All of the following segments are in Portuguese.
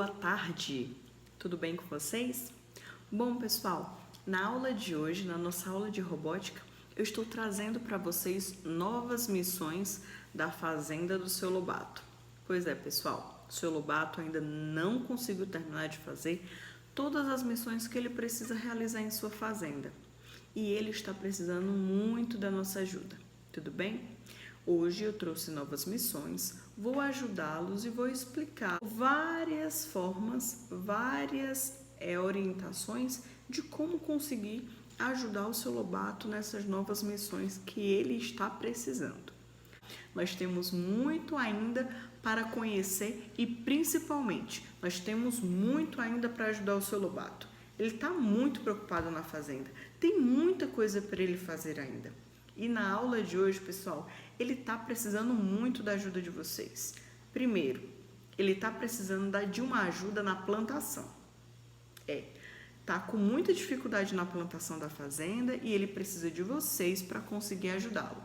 boa tarde! Tudo bem com vocês? Bom, pessoal, na aula de hoje, na nossa aula de robótica, eu estou trazendo para vocês novas missões da fazenda do seu Lobato. Pois é, pessoal, o seu Lobato ainda não conseguiu terminar de fazer todas as missões que ele precisa realizar em sua fazenda. E ele está precisando muito da nossa ajuda, tudo bem? Hoje eu trouxe novas missões, vou ajudá-los e vou explicar várias formas, várias orientações de como conseguir ajudar o seu Lobato nessas novas missões que ele está precisando. Nós temos muito ainda para conhecer e principalmente nós temos muito ainda para ajudar o seu Lobato. Ele está muito preocupado na fazenda, tem muita coisa para ele fazer ainda. E na aula de hoje, pessoal, ele está precisando muito da ajuda de vocês. Primeiro, ele está precisando de uma ajuda na plantação. Está com muita dificuldade na plantação da fazenda e ele precisa de vocês para conseguir ajudá-lo.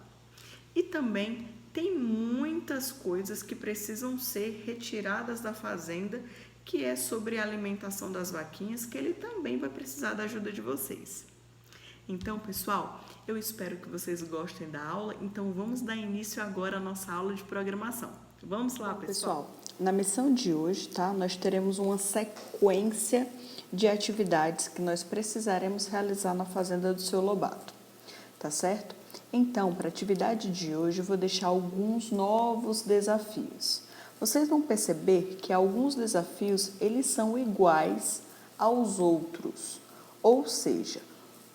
E também tem muitas coisas que precisam ser retiradas da fazenda, que é sobre a alimentação das vaquinhas, que ele também vai precisar da ajuda de vocês. Então, pessoal, eu espero que vocês gostem da aula. Então, vamos dar início agora à nossa aula de programação. Vamos lá, pessoal. Na missão de hoje, tá? Nós teremos uma sequência de atividades que nós precisaremos realizar na fazenda do seu Lobato, tá certo? Então, para a atividade de hoje, eu vou deixar alguns novos desafios. Vocês vão perceber que alguns desafios, eles são iguais aos outros, ou seja,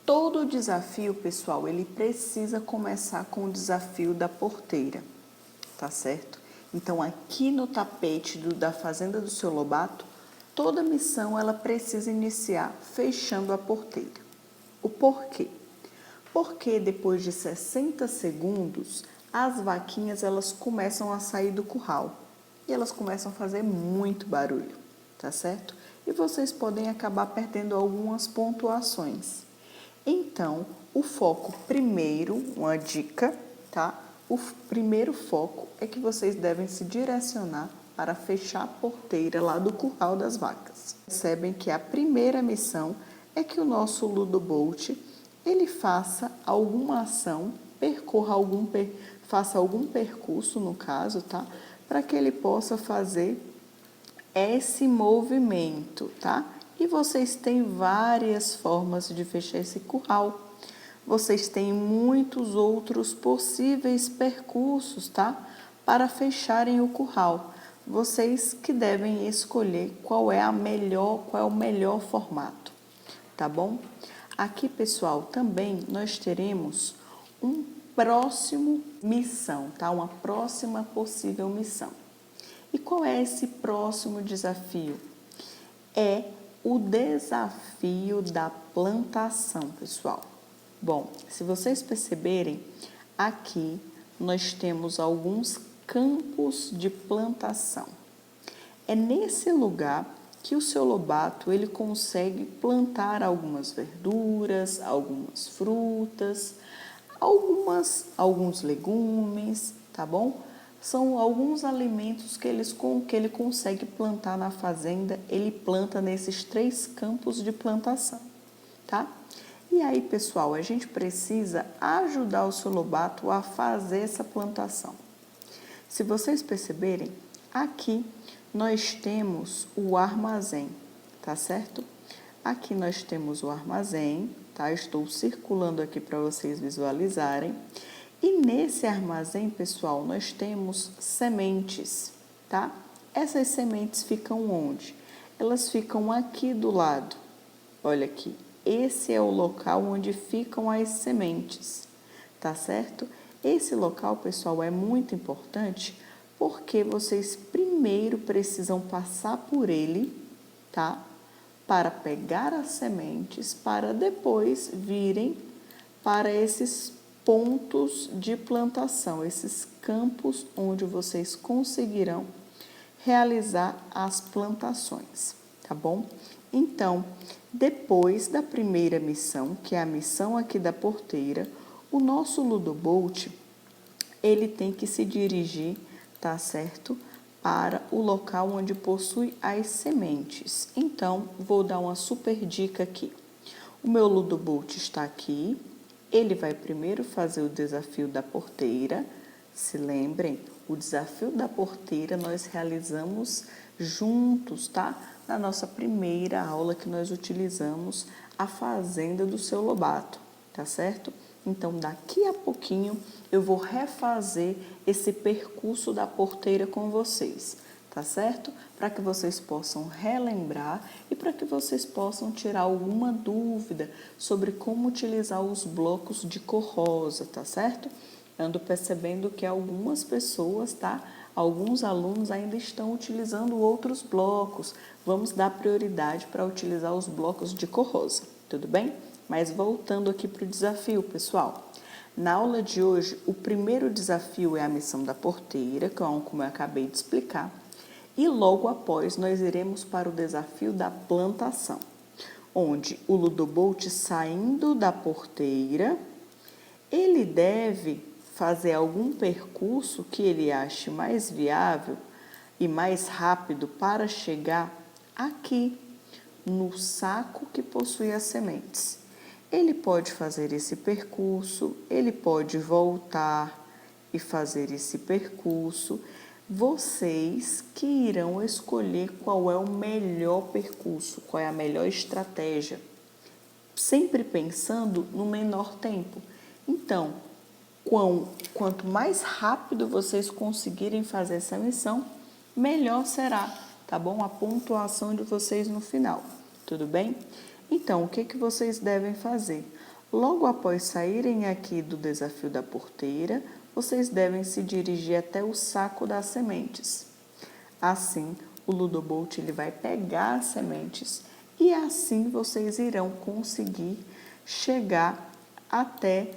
todo desafio, pessoal, ele precisa começar com o desafio da porteira, tá certo? Então, aqui no tapete da fazenda do seu Lobato, toda missão ela precisa iniciar fechando a porteira. O porquê? Porque depois de 60 segundos, as vaquinhas elas começam a sair do curral e elas começam a fazer muito barulho, tá certo? E vocês podem acabar perdendo algumas pontuações. Então, o foco primeiro, uma dica, tá? O primeiro foco é que vocês devem se direcionar para fechar a porteira lá do curral das vacas. Percebem que a primeira missão é que o nosso Ludobolt, ele faça alguma ação, faça algum percurso, no caso, tá? Para que ele possa fazer esse movimento, tá? E vocês têm várias formas de fechar esse curral. Vocês têm muitos outros possíveis percursos, tá? Para fecharem o curral. Vocês que devem escolher qual é o melhor formato, tá bom? Aqui, pessoal, também nós teremos um próximo missão, tá? Uma próxima possível missão. E qual é esse próximo desafio? É o desafio da plantação, pessoal. Bom, se vocês perceberem, aqui nós temos alguns campos de plantação. É nesse lugar que o seu Lobato ele consegue plantar algumas verduras, algumas frutas, alguns legumes, tá bom? São alguns alimentos que ele consegue plantar na fazenda, ele planta nesses 3 campos de plantação, tá? E aí, pessoal, a gente precisa ajudar o seu Lobato a fazer essa plantação. Se vocês perceberem, aqui nós temos o armazém, tá certo? Aqui nós temos o armazém, tá? Estou circulando aqui para vocês visualizarem. E nesse armazém, pessoal, nós temos sementes, tá? Essas sementes ficam onde? Elas ficam aqui do lado. Olha aqui, esse é o local onde ficam as sementes, tá certo? Esse local, pessoal, é muito importante porque vocês primeiro precisam passar por ele, tá? Para pegar as sementes, para depois virem para esses pontos de plantação, esses campos onde vocês conseguirão realizar as plantações, tá bom? Então, depois da primeira missão, que é a missão aqui da porteira, o nosso Ludobolt, ele tem que se dirigir, tá certo? para o local onde possui as sementes. Então, vou dar uma super dica aqui. O meu Ludobolt está aqui. Ele vai primeiro fazer o desafio da porteira. Se lembrem, o desafio da porteira nós realizamos juntos, tá? Na nossa primeira aula que nós utilizamos a fazenda do seu Lobato, tá certo? Então, daqui a pouquinho eu vou refazer esse percurso da porteira com vocês, tá certo? Para que vocês possam relembrar e para que vocês possam tirar alguma dúvida sobre como utilizar os blocos de cor rosa, tá certo? Ando percebendo que algumas pessoas, tá? Alguns alunos ainda estão utilizando outros blocos. Vamos dar prioridade para utilizar os blocos de cor rosa, tudo bem? Mas voltando aqui para o desafio, pessoal. Na aula de hoje, o primeiro desafio é a missão da porteira, como eu acabei de explicar. E logo após, nós iremos para o desafio da plantação, onde o Ludobolt, saindo da porteira, ele deve fazer algum percurso que ele ache mais viável e mais rápido para chegar aqui, no saco que possui as sementes. Ele pode fazer esse percurso, ele pode voltar e fazer esse percurso. Vocês que irão escolher qual é o melhor percurso, qual é a melhor estratégia, sempre pensando no menor tempo. Então, quanto mais rápido vocês conseguirem fazer essa missão, melhor será, tá bom? A pontuação de vocês no final, tudo bem? Então, o que vocês devem fazer? Logo após saírem aqui do desafio da porteira, vocês devem se dirigir até o saco das sementes. Assim, o Ludobolt ele vai pegar as sementes e assim vocês irão conseguir chegar até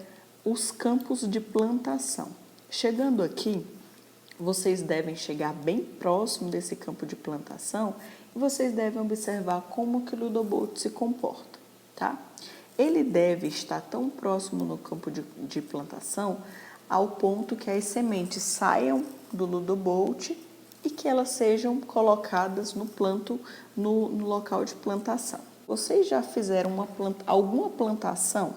os campos de plantação. Chegando aqui, vocês devem chegar bem próximo desse campo de plantação e vocês devem observar como que o Ludobolt se comporta, tá? Ele deve estar tão próximo no campo de plantação ao ponto que as sementes saiam do Ludobolt e que elas sejam colocadas no local de plantação. Vocês já fizeram alguma plantação?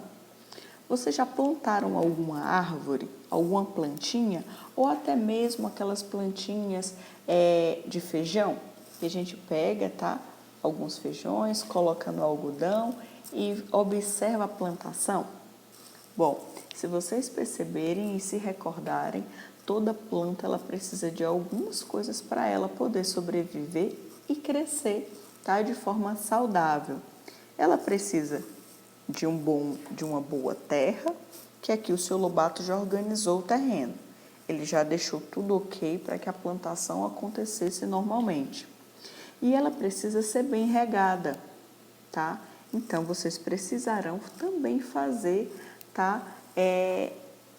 Vocês já plantaram alguma árvore, alguma plantinha, ou até mesmo aquelas plantinhas de feijão? Que a gente pega, tá? Alguns feijões, coloca no algodão e observa a plantação. Bom, se vocês perceberem e se recordarem, toda planta ela precisa de algumas coisas para ela poder sobreviver e crescer, tá? De forma saudável. Ela precisa de uma boa terra, que aqui o seu Lobato já organizou o terreno. Ele já deixou tudo ok para que a plantação acontecesse normalmente. E ela precisa ser bem regada, tá? Então, vocês precisarão também fazer, tá?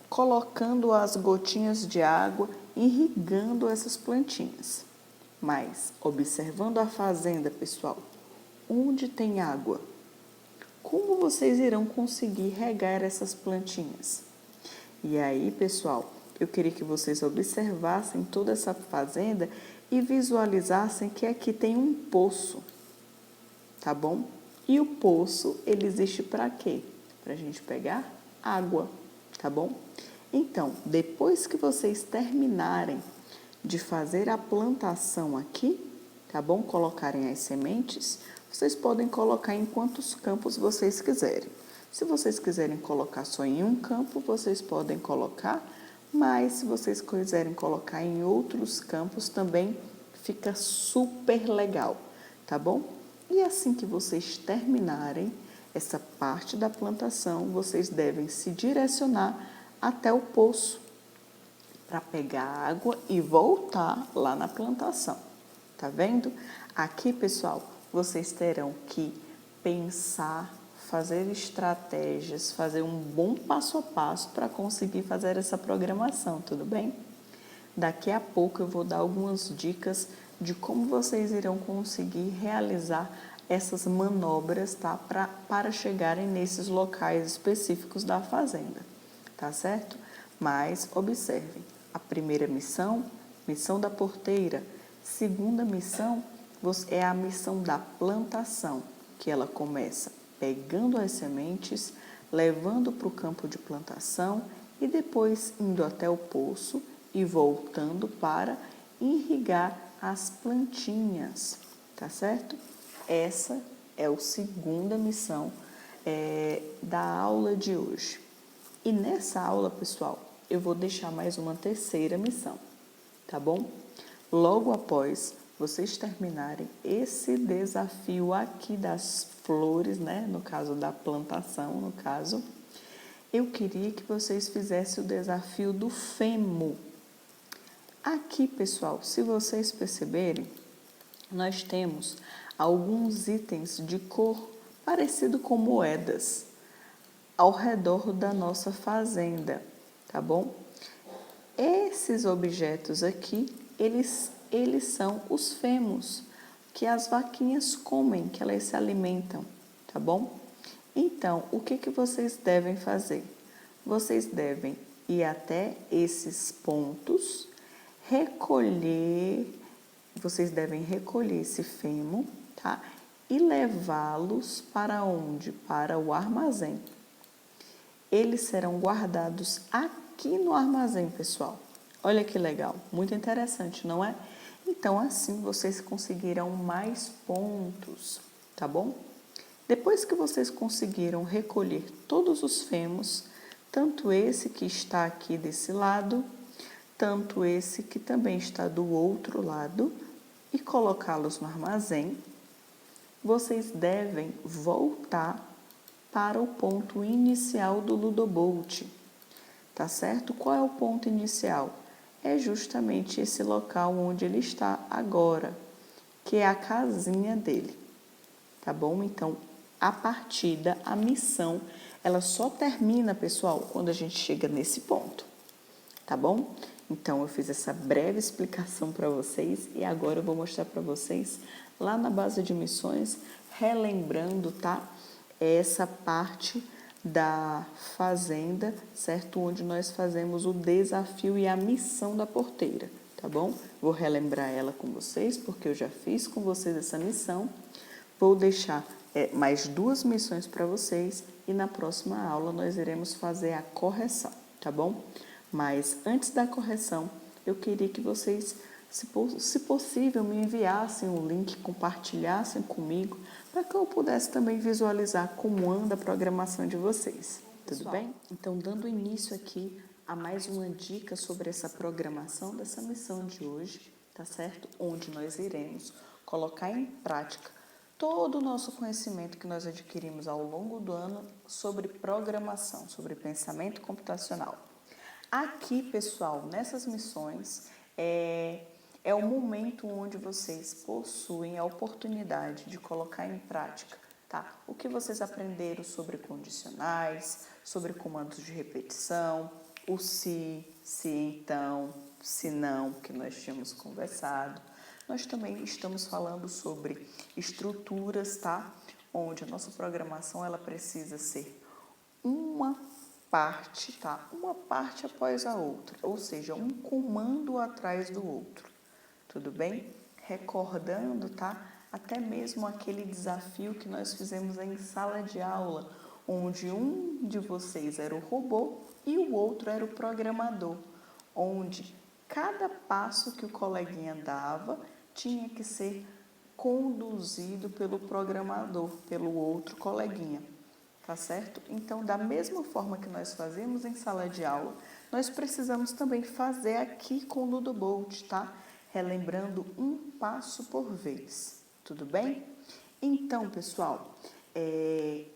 Colocando as gotinhas de água, irrigando essas plantinhas. Mas, observando a fazenda, pessoal, onde tem água? Como vocês irão conseguir regar essas plantinhas? E aí, pessoal, eu queria que vocês observassem toda essa fazenda e visualizassem que aqui tem um poço, tá bom? E o poço, ele existe para quê? Para a gente pegar água, tá bom? Então, depois que vocês terminarem de fazer a plantação aqui, tá bom? Colocarem as sementes, vocês podem colocar em quantos campos vocês quiserem. Se vocês quiserem colocar só em um campo, vocês podem colocar, mas se vocês quiserem colocar em outros campos também fica super legal, tá bom? E assim que vocês terminarem essa parte da plantação, vocês devem se direcionar até o poço para pegar água e voltar lá na plantação. Tá vendo? Aqui, pessoal, vocês terão que pensar, fazer estratégias, fazer um bom passo a passo para conseguir fazer essa programação, tudo bem? Daqui a pouco eu vou dar algumas dicas de como vocês irão conseguir realizar essas manobras, tá? Para chegarem nesses locais específicos da fazenda, tá certo? Mas observem, a primeira missão da porteira, Segunda missão é a missão da plantação, que ela começa pegando as sementes, levando para o campo de plantação e depois indo até o poço e voltando para irrigar as plantinhas, tá certo? Essa é a segunda missão da aula de hoje. E nessa aula, pessoal, eu vou deixar mais uma terceira missão, tá bom? Logo após vocês terminarem esse desafio aqui das flores, né? No caso da plantação, no caso, eu queria que vocês fizessem o desafio do femo. Aqui, pessoal, se vocês perceberem, nós temos alguns itens de cor parecido com moedas ao redor da nossa fazenda, tá bom? Esses objetos aqui, eles são os femos, que as vaquinhas comem, que elas se alimentam, tá bom? Então, o que vocês devem fazer? Vocês devem ir até esses pontos, vocês devem recolher esse femo, tá? E levá-los para onde? Para o armazém. Eles serão guardados aqui no armazém, pessoal. Olha que legal, muito interessante, não é? Então, assim vocês conseguirão mais pontos, tá bom? Depois que vocês conseguiram recolher todos os femos, tanto esse que está aqui desse lado, tanto esse que também está do outro lado, e colocá-los no armazém, vocês devem voltar para o ponto inicial do Ludobolt, tá certo? Qual é o ponto inicial? É justamente esse local onde ele está agora, que é a casinha dele, tá bom? Então, a partida, a missão, ela só termina, pessoal, quando a gente chega nesse ponto, tá bom? Então, eu fiz essa breve explicação para vocês e agora eu vou mostrar para vocês lá na base de missões, relembrando, tá? Essa parte da fazenda, certo? Onde nós fazemos o desafio e a missão da porteira, tá bom? Vou relembrar ela com vocês, porque eu já fiz com vocês essa missão. Vou deixar mais 2 missões para vocês e na próxima aula nós iremos fazer a correção, tá bom? Mas antes da correção, eu queria que vocês, se possível, me enviassem o link, compartilhassem comigo, para que eu pudesse também visualizar como anda a programação de vocês. Tudo bem? Então, dando início aqui a mais uma dica sobre essa programação dessa missão de hoje, tá certo? Onde nós iremos colocar em prática todo o nosso conhecimento que nós adquirimos ao longo do ano sobre programação, sobre pensamento computacional. Aqui, pessoal, nessas missões, é o momento onde vocês possuem a oportunidade de colocar em prática, tá? O que vocês aprenderam sobre condicionais, sobre comandos de repetição, o se então, se não, que nós tínhamos conversado. Nós também estamos falando sobre estruturas, tá? Onde a nossa programação ela precisa ser uma parte, tá? Uma parte após a outra, ou seja, um comando atrás do outro, tudo bem? Recordando, tá? Até mesmo aquele desafio que nós fizemos em sala de aula, onde um de vocês era o robô e o outro era o programador, onde cada passo que o coleguinha dava tinha que ser conduzido pelo programador, pelo outro coleguinha. Tá certo? Então, da mesma forma que nós fazemos em sala de aula, nós precisamos também fazer aqui com o Ludobolt, tá? Relembrando um passo por vez, tudo bem? Então, pessoal,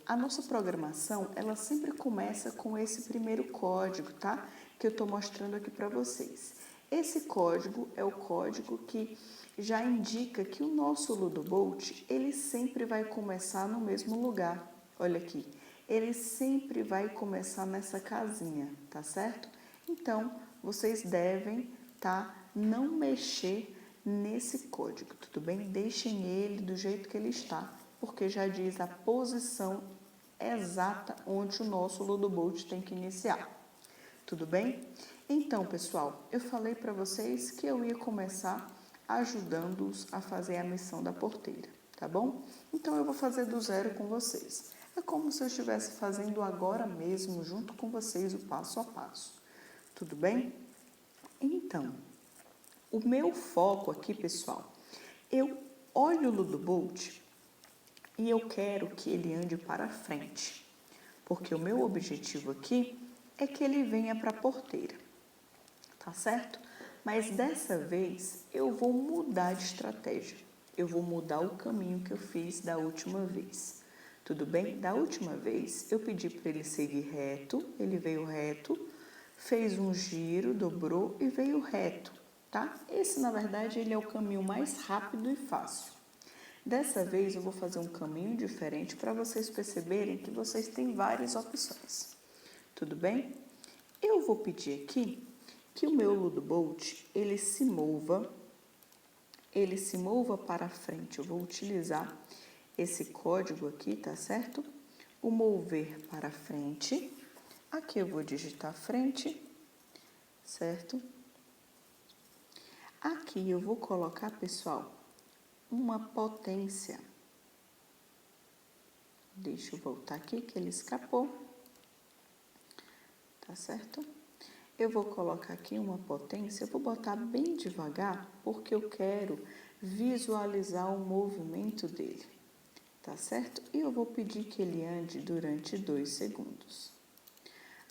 a nossa programação, ela sempre começa com esse primeiro código, tá? Que eu estou mostrando aqui para vocês. Esse código é o código que já indica que o nosso Ludobolt, ele sempre vai começar no mesmo lugar. Olha aqui. Ele sempre vai começar nessa casinha, tá certo? Então, vocês devem, tá, não mexer nesse código, tudo bem? Deixem ele do jeito que ele está, porque já diz a posição exata onde o nosso Ludobolt tem que iniciar, tudo bem? Então, pessoal, eu falei para vocês que eu ia começar ajudando-os a fazer a missão da porteira, tá bom? Então, eu vou fazer do zero com vocês. É como se eu estivesse fazendo agora mesmo, junto com vocês, o passo a passo. Tudo bem? Então, o meu foco aqui, pessoal, eu olho o Ludo-Bolt e eu quero que ele ande para frente, porque o meu objetivo aqui é que ele venha para a porteira, tá certo? Mas dessa vez eu vou mudar de estratégia, eu vou mudar o caminho que eu fiz da última vez. Tudo bem? Da última vez eu pedi para ele seguir reto, ele veio reto, fez um giro, dobrou e veio reto, tá? Esse, na verdade, ele é o caminho mais rápido e fácil. Dessa vez eu vou fazer um caminho diferente para vocês perceberem que vocês têm várias opções. Tudo bem? Eu vou pedir aqui que o meu Ludo-Bolt, ele se mova para frente. Eu vou utilizar esse código aqui, tá certo? O mover para frente. Aqui eu vou digitar frente, certo? Aqui eu vou colocar, pessoal, uma potência. Deixa eu voltar aqui que ele escapou. Tá certo? Eu vou colocar aqui uma potência, eu vou botar bem devagar, porque eu quero visualizar o movimento dele. Tá certo? E eu vou pedir que ele ande durante 2 segundos.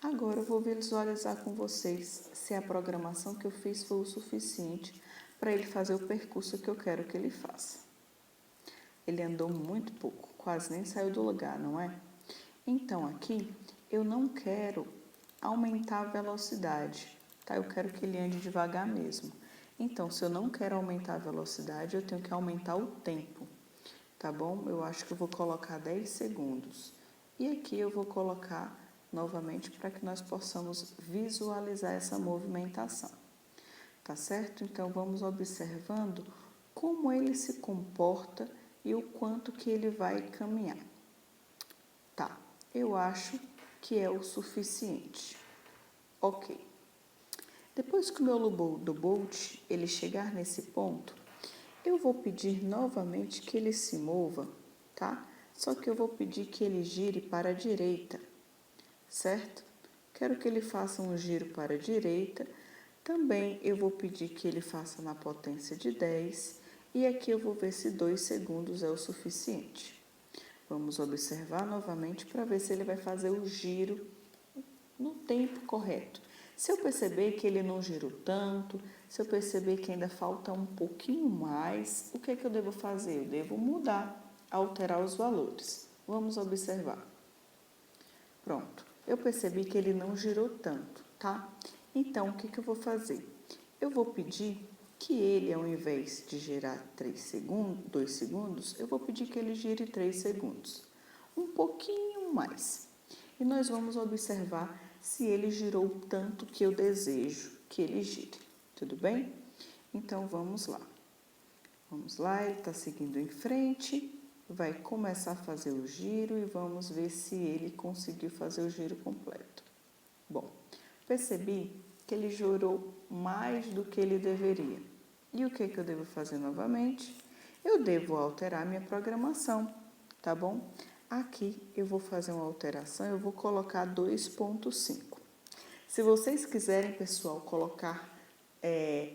Agora eu vou visualizar com vocês se a programação que eu fiz foi o suficiente para ele fazer o percurso que eu quero que ele faça. Ele andou muito pouco, quase nem saiu do lugar, não é? Então aqui eu não quero aumentar a velocidade, tá? Eu quero que ele ande devagar mesmo. Então, se eu não quero aumentar a velocidade, eu tenho que aumentar o tempo, tá bom? Eu acho que eu vou colocar 10 segundos. E aqui eu vou colocar novamente para que nós possamos visualizar essa movimentação, tá certo? Então, vamos observando como ele se comporta e o quanto que ele vai caminhar. Tá, eu acho que é o suficiente. Ok. Depois que o meu Ludo-Bolt ele chegar nesse ponto, eu vou pedir novamente que ele se mova, tá? Só que eu vou pedir que ele gire para a direita, certo? Quero que ele faça um giro para a direita. Também eu vou pedir que ele faça na potência de 10. E aqui eu vou ver se 2 segundos é o suficiente. Vamos observar novamente para ver se ele vai fazer o giro no tempo correto. Se eu perceber que ele não girou tanto, se eu perceber que ainda falta um pouquinho mais, o que é que eu devo fazer? Eu devo mudar, alterar os valores. Vamos observar. Pronto, eu percebi que ele não girou tanto, tá? Então, o que que eu vou fazer? Eu vou pedir que ele, ao invés de girar 2 segundos, eu vou pedir que ele gire 3 segundos. Um pouquinho mais. E nós vamos observar se ele girou o tanto que eu desejo que ele gire. Tudo bem? Então, vamos lá. Vamos lá, ele está seguindo em frente, vai começar a fazer o giro e vamos ver se ele conseguiu fazer o giro completo. Bom, percebi que ele girou mais do que ele deveria. E o que eu devo fazer novamente? Eu devo alterar minha programação, tá bom? Aqui eu vou fazer uma alteração, eu vou colocar 2.5. Se vocês quiserem, pessoal, colocar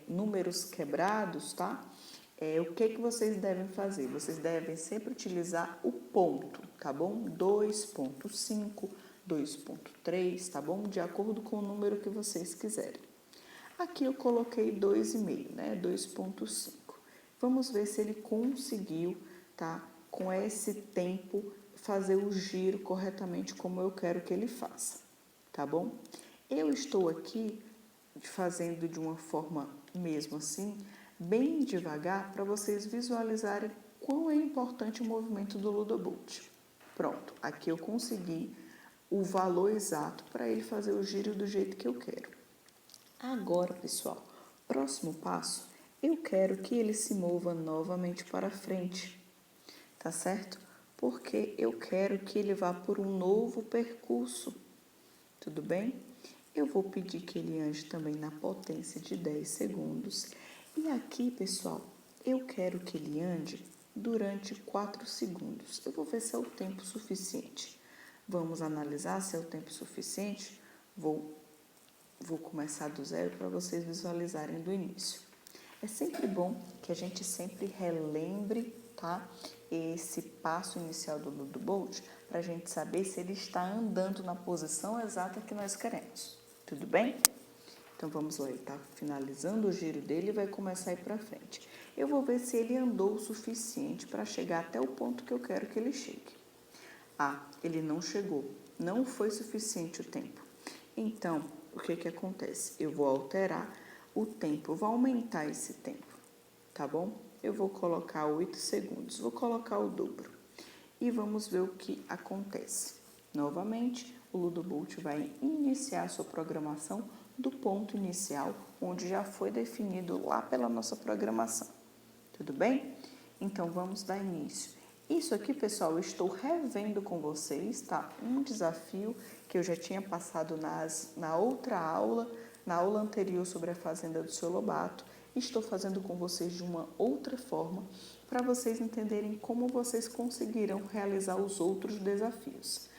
números quebrados, tá? O que vocês devem fazer? Vocês devem sempre utilizar o ponto, tá bom? 2.5, 2.3, tá bom? De acordo com o número que vocês quiserem. Aqui eu coloquei 2,5, né? 2.5. Vamos ver se ele conseguiu, tá? Com esse tempo, fazer o giro corretamente como eu quero que ele faça, tá bom? Eu estou aqui fazendo de uma forma mesmo assim, bem devagar, para vocês visualizarem quão é importante o movimento do Ludo-Bolt. Pronto, aqui eu consegui o valor exato para ele fazer o giro do jeito que eu quero. Agora, pessoal, próximo passo, eu quero que ele se mova novamente para frente, tá certo? Porque eu quero que ele vá por um novo percurso, tudo bem? Eu vou pedir que ele ande também na potência de 10 segundos. E aqui, pessoal, eu quero que ele ande durante 4 segundos. Eu vou ver se é o tempo suficiente. Vamos analisar se é o tempo suficiente. Vou começar do zero para vocês visualizarem do início. É sempre bom que a gente sempre relembre, tá? Esse passo inicial do Ludo Bolt para a gente saber se ele está andando na posição exata que nós queremos. Tudo bem? Então vamos lá, ele está finalizando o giro dele e vai começar a ir para frente. Eu vou ver se ele andou o suficiente para chegar até o ponto que eu quero que ele chegue. Ah, ele não chegou, não foi suficiente o tempo. Então, o que acontece? Eu vou alterar o tempo, eu vou aumentar esse tempo, tá bom? Eu vou colocar 8 segundos, vou colocar o dobro. E vamos ver o que acontece. Novamente, o Ludo Bolt vai iniciar a sua programação do ponto inicial, onde já foi definido lá pela nossa programação. Tudo bem? Então, vamos dar início. Isso aqui, pessoal, eu estou revendo com vocês, tá? Um desafio que eu já tinha passado na outra aula, na aula anterior sobre a fazenda do seu Lobato. Estou fazendo com vocês de uma outra forma, para vocês entenderem como vocês conseguirão realizar os outros desafios.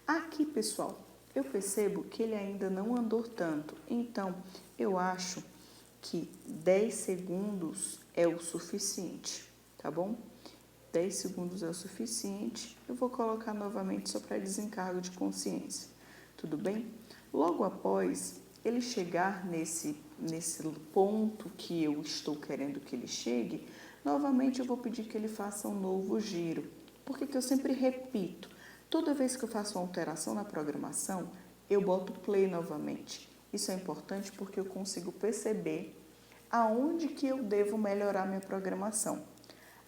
Aqui, pessoal, eu percebo que ele ainda não andou tanto, então eu acho que 10 segundos é o suficiente, tá bom? 10 segundos é o suficiente. Eu vou colocar novamente só para desencargo de consciência. Tudo bem? Logo após ele chegar nesse ponto que eu estou querendo que ele chegue, novamente eu vou pedir que ele faça um novo giro. Por que eu sempre repito? Toda vez que eu faço uma alteração na programação, eu boto play novamente. Isso é importante porque eu consigo perceber aonde que eu devo melhorar minha programação.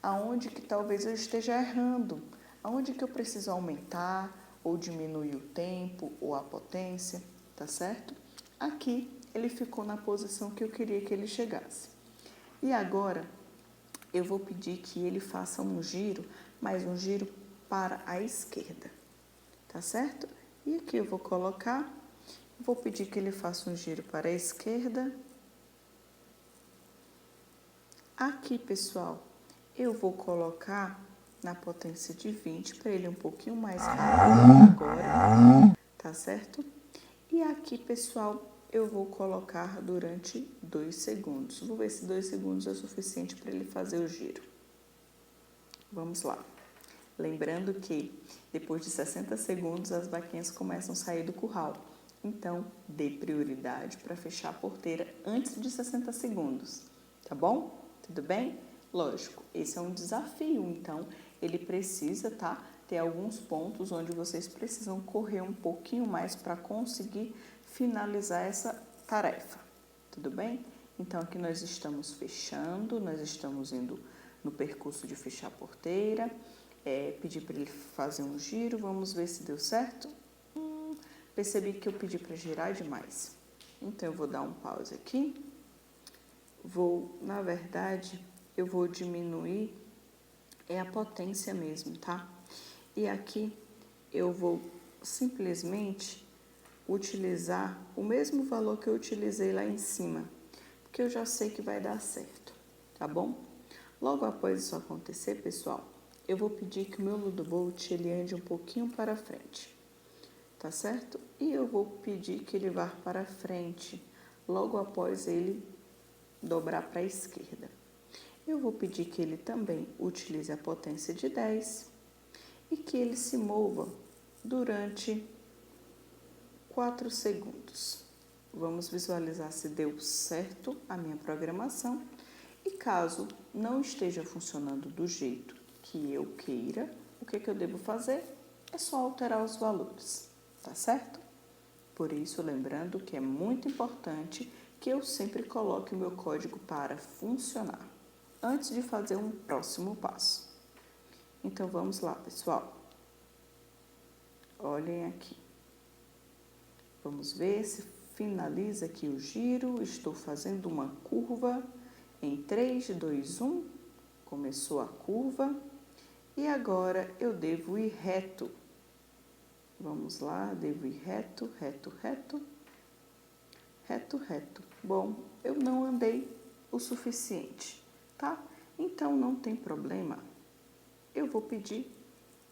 Aonde que talvez eu esteja errando, aonde que eu preciso aumentar ou diminuir o tempo ou a potência, tá certo? Aqui ele ficou na posição que eu queria que ele chegasse. E agora eu vou pedir que ele faça um giro, mais um giro para a esquerda, tá certo? E aqui eu vou pedir que ele faça um giro para a esquerda. Aqui, pessoal, eu vou colocar na potência de 20 para ele um pouquinho mais rápido agora, tá certo? E aqui, pessoal, eu vou colocar durante 2 segundos. Vou ver se 2 segundos é suficiente para ele fazer o giro. Vamos lá. Lembrando que depois de 60 segundos as vaquinhas começam a sair do curral. Então, dê prioridade para fechar a porteira antes de 60 segundos, tá bom? Tudo bem? Lógico, esse é um desafio, então ele precisa, ter alguns pontos onde vocês precisam correr um pouquinho mais para conseguir finalizar essa tarefa, tudo bem? Então aqui nós estamos fechando, nós estamos indo no percurso de fechar a porteira, pedir para ele fazer um giro, vamos ver se deu certo. Percebi que eu pedi para girar demais, então eu vou dar um pause aqui, na verdade, eu vou diminuir a potência mesmo, tá? E aqui eu vou simplesmente utilizar o mesmo valor que eu utilizei lá em cima, porque eu já sei que vai dar certo, tá bom? Logo após isso acontecer, pessoal, eu vou pedir que o meu Ludo Bolt ele ande um pouquinho para frente, tá certo? E eu vou pedir que ele vá para frente, logo após ele dobrar para a esquerda. Eu vou pedir que ele também utilize a potência de 10 e que ele se mova durante 4 segundos. Vamos visualizar se deu certo a minha programação e caso não esteja funcionando do jeito que eu queira, o que eu devo fazer? É só alterar os valores, tá certo? Por isso, lembrando que é muito importante que eu sempre coloque o meu código para funcionar antes de fazer um próximo passo. Então, vamos lá, pessoal. Olhem aqui. Vamos ver se finaliza aqui o giro. Estou fazendo uma curva em 3, 2, 1. Começou a curva. E agora eu devo ir reto. Vamos lá, devo ir reto, reto, reto. Reto, reto. Bom, eu não andei o suficiente, tá? Então, não tem problema. Eu vou pedir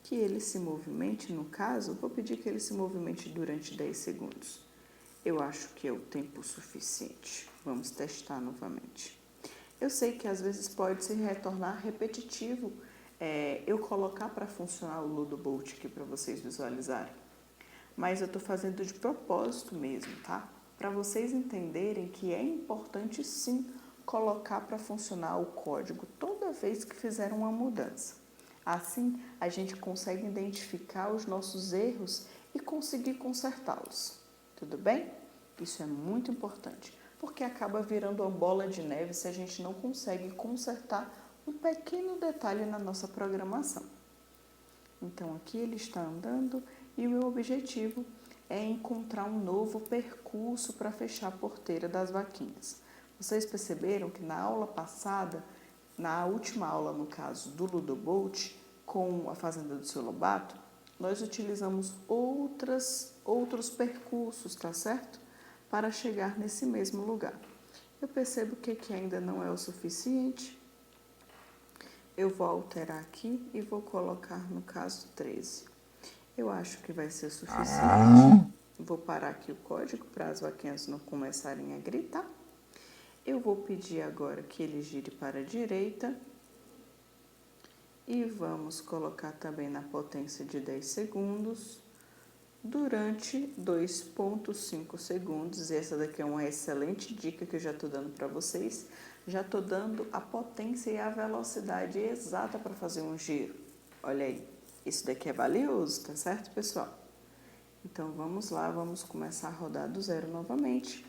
que ele se movimente, no caso, vou pedir que ele se movimente durante 10 segundos. Eu acho que é o tempo suficiente. Vamos testar novamente. Eu sei que às vezes pode se retornar repetitivo eu colocar para funcionar o Ludobolt aqui para vocês visualizarem. Mas eu estou fazendo de propósito mesmo, tá? Para vocês entenderem que é importante sim colocar para funcionar o código toda vez que fizer uma mudança. Assim, a gente consegue identificar os nossos erros e conseguir consertá-los. Tudo bem? Isso é muito importante, porque acaba virando uma bola de neve se a gente não consegue consertar um pequeno detalhe na nossa programação. Então, aqui ele está andando e o meu objetivo é encontrar um novo percurso para fechar a porteira das vaquinhas. Vocês perceberam que na aula passada, na última aula, no caso, do Ludobolt, com a Fazenda do Seu Lobato, nós utilizamos outros percursos, tá certo? Para chegar nesse mesmo lugar. Eu percebo que aqui ainda não é o suficiente. Eu vou alterar aqui e vou colocar, no caso, 13. Eu acho que vai ser suficiente. Vou parar aqui o código para as vaquinhas não começarem a gritar. Eu vou pedir agora que ele gire para a direita. E vamos colocar também na potência de 10 segundos durante 2,5 segundos. E essa daqui é uma excelente dica que eu já estou dando para vocês. Já estou dando a potência e a velocidade exata para fazer um giro. Olha aí, isso daqui é valioso, tá certo, pessoal? Então, vamos lá, vamos começar a rodar do zero novamente.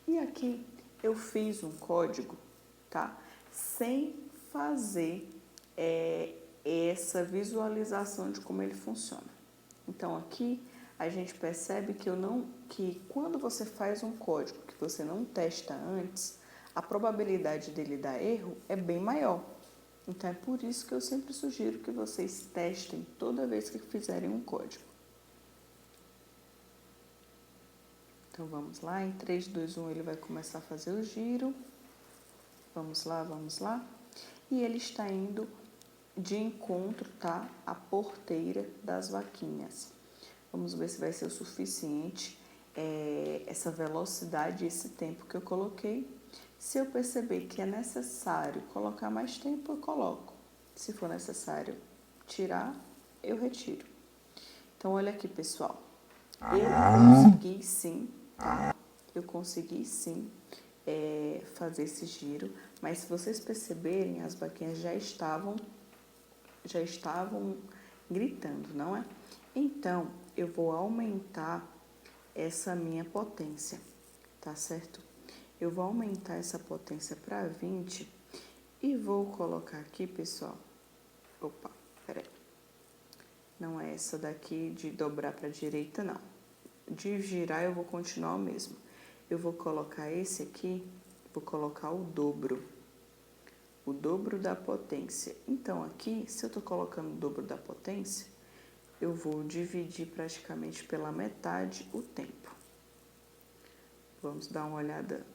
E aqui eu fiz um código, tá? Sem fazer essa visualização de como ele funciona. Então, aqui a gente percebe que quando você faz um código que você não testa antes, a probabilidade dele dar erro é bem maior. Então, é por isso que eu sempre sugiro que vocês testem toda vez que fizerem um código. Então, vamos lá. Em 3, 2, 1, ele vai começar a fazer o giro. Vamos lá, vamos lá. E ele está indo de encontro, tá? A porteira das vaquinhas. Vamos ver se vai ser o suficiente essa velocidade, esse tempo que eu coloquei. Se eu perceber que é necessário colocar mais tempo, eu coloco. Se for necessário tirar, eu retiro. Então, olha aqui, pessoal. Eu consegui sim, tá? Eu consegui sim fazer esse giro. Mas se vocês perceberem, as vaquinhas já estavam gritando, não é? Então, eu vou aumentar essa minha potência, tá certo? Eu vou aumentar essa potência para 20 e vou colocar aqui, pessoal. Opa, peraí. Não é essa daqui de dobrar para a direita, não. De girar, eu vou continuar o mesmo. Eu vou colocar esse aqui, vou colocar o dobro da potência. Então, aqui, se eu estou colocando o dobro da potência, eu vou dividir praticamente pela metade o tempo. Vamos dar uma olhada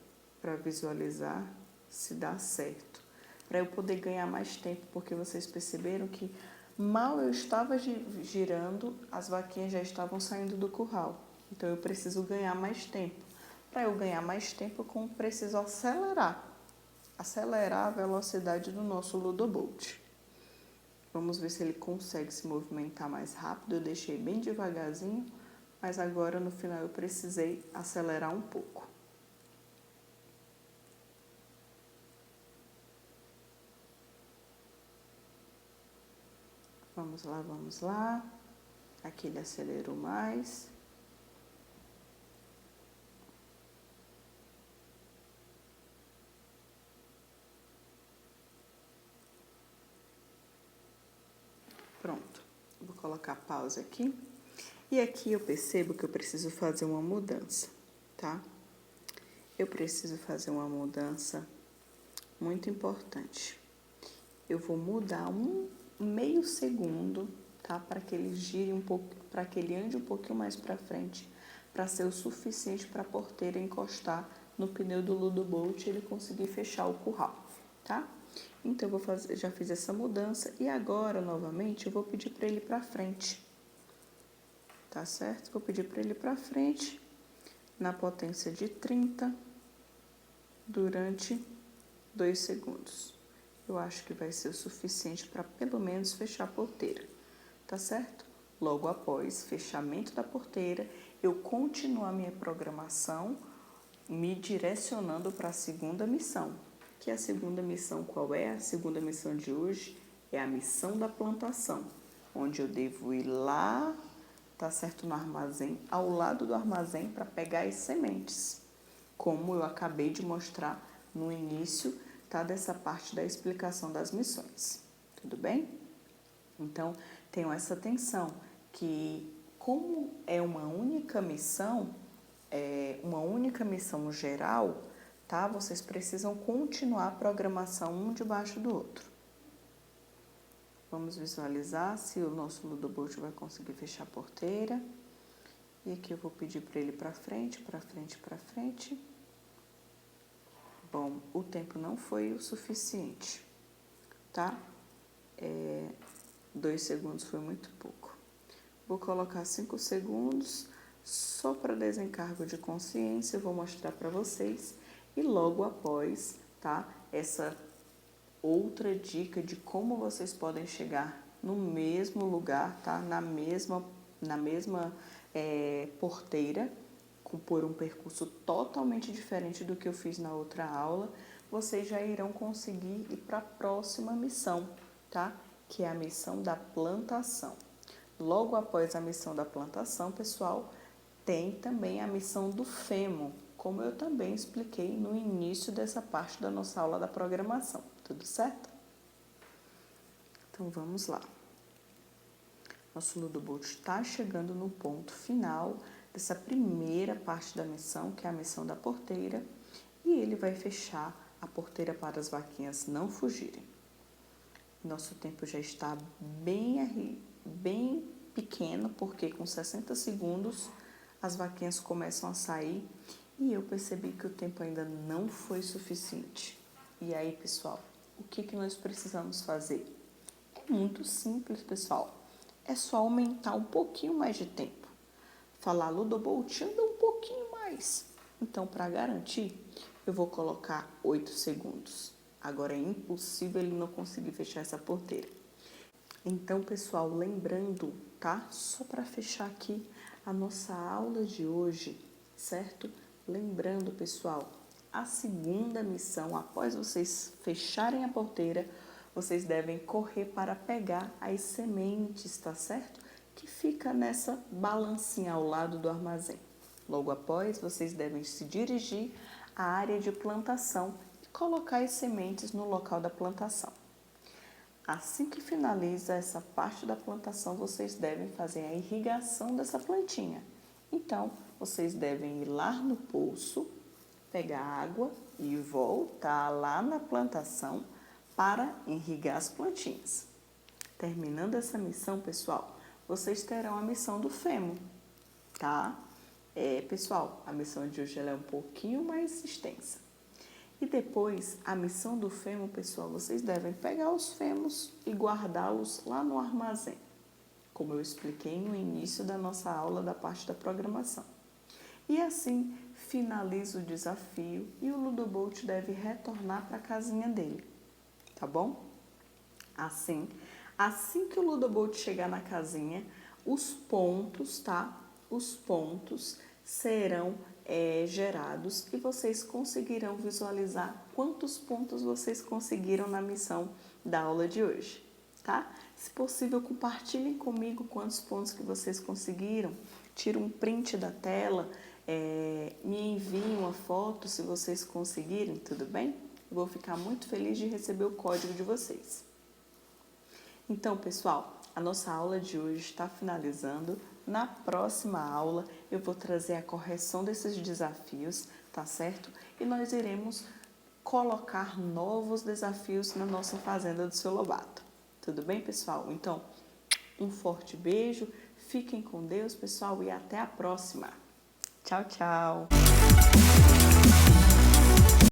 para visualizar se dá certo. Para eu poder ganhar mais tempo, porque vocês perceberam que mal eu estava girando, as vaquinhas já estavam saindo do curral. Então, eu preciso ganhar mais tempo. Para eu ganhar mais tempo, eu preciso acelerar a velocidade do nosso Ludobolt. Vamos ver se ele consegue se movimentar mais rápido. Eu deixei bem devagarzinho, mas agora no final eu precisei acelerar um pouco. Vamos lá, vamos lá. Aqui ele acelerou mais. Pronto, vou colocar pausa aqui. E aqui eu percebo que eu preciso fazer uma mudança, tá? Eu preciso fazer uma mudança muito importante. Eu vou mudar meio segundo, tá? Para que ele gire um pouco, para que ele ande um pouquinho mais para frente, para ser o suficiente para a porteira encostar no pneu do Ludobolt e ele conseguir fechar o curral, tá? Então, eu já fiz essa mudança e agora, novamente, eu vou pedir para ele ir para frente. Tá certo? Vou pedir para ele ir para frente na potência de 30 durante 2 segundos. Eu acho que vai ser o suficiente para pelo menos fechar a porteira, tá certo? Logo após fechamento da porteira, eu continuo a minha programação me direcionando para a segunda missão. Que a segunda missão qual é? A segunda missão de hoje é a missão da plantação, onde eu devo ir lá, tá certo, no armazém, ao lado do armazém para pegar as sementes, como eu acabei de mostrar no início, tá, dessa parte da explicação das missões. Tudo bem? Então, tenham essa atenção que como é uma única missão geral, tá? Vocês precisam continuar a programação um debaixo do outro. Vamos visualizar se o nosso Ludobolt vai conseguir fechar a porteira. E aqui eu vou pedir para ele para frente, para frente, para frente. Bom, o tempo não foi o suficiente, tá? 2 segundos foi muito pouco. Vou colocar 5 segundos, só para desencargo de consciência, eu vou mostrar para vocês. E logo após, tá? Essa outra dica de como vocês podem chegar no mesmo lugar, tá? Na mesma porteira, por um percurso totalmente diferente do que eu fiz na outra aula, vocês já irão conseguir ir para a próxima missão, tá? Que é a missão da plantação. Logo após a missão da plantação, pessoal, tem também a missão do femo, como eu também expliquei no início dessa parte da nossa aula da programação. Tudo certo? Então, vamos lá. Nosso Ludobolt está chegando no ponto final dessa primeira parte da missão, que é a missão da porteira, e ele vai fechar a porteira para as vaquinhas não fugirem. Nosso tempo já está bem pequeno, porque com 60 segundos as vaquinhas começam a sair e eu percebi que o tempo ainda não foi suficiente. E aí, pessoal, o que nós precisamos fazer? É muito simples, pessoal. É só aumentar um pouquinho mais de tempo. Falar, Ludobolt, anda um pouquinho mais. Então, para garantir, eu vou colocar 8 segundos. Agora é impossível ele não conseguir fechar essa porteira. Então, pessoal, lembrando, tá? Só para fechar aqui a nossa aula de hoje, certo? Lembrando, pessoal, a segunda missão, após vocês fecharem a porteira, vocês devem correr para pegar as sementes, tá certo? Que fica nessa balancinha ao lado do armazém. Logo após, vocês devem se dirigir à área de plantação e colocar as sementes no local da plantação. Assim que finaliza essa parte da plantação, vocês devem fazer a irrigação dessa plantinha. Então, vocês devem ir lá no poço, pegar água e voltar lá na plantação para irrigar as plantinhas. Terminando essa missão, pessoal, vocês terão a missão do femo, tá? Pessoal, a missão de hoje ela é um pouquinho mais extensa. E depois, a missão do femo, pessoal, vocês devem pegar os femos e guardá-los lá no armazém, como eu expliquei no início da nossa aula da parte da programação. E assim, finaliza o desafio e o Ludobolt deve retornar para a casinha dele, tá bom? Assim que o Ludobolt chegar na casinha, os pontos, tá? Os pontos serão gerados e vocês conseguirão visualizar quantos pontos vocês conseguiram na missão da aula de hoje, tá? Se possível, compartilhem comigo quantos pontos que vocês conseguiram, tire um print da tela, me enviem uma foto se vocês conseguirem, tudo bem? Eu vou ficar muito feliz de receber o código de vocês. Então, pessoal, a nossa aula de hoje está finalizando. Na próxima aula, eu vou trazer a correção desses desafios, tá certo? E nós iremos colocar novos desafios na nossa Fazenda do Seu Lobato. Tudo bem, pessoal? Então, um forte beijo, fiquem com Deus, pessoal, e até a próxima. Tchau, tchau!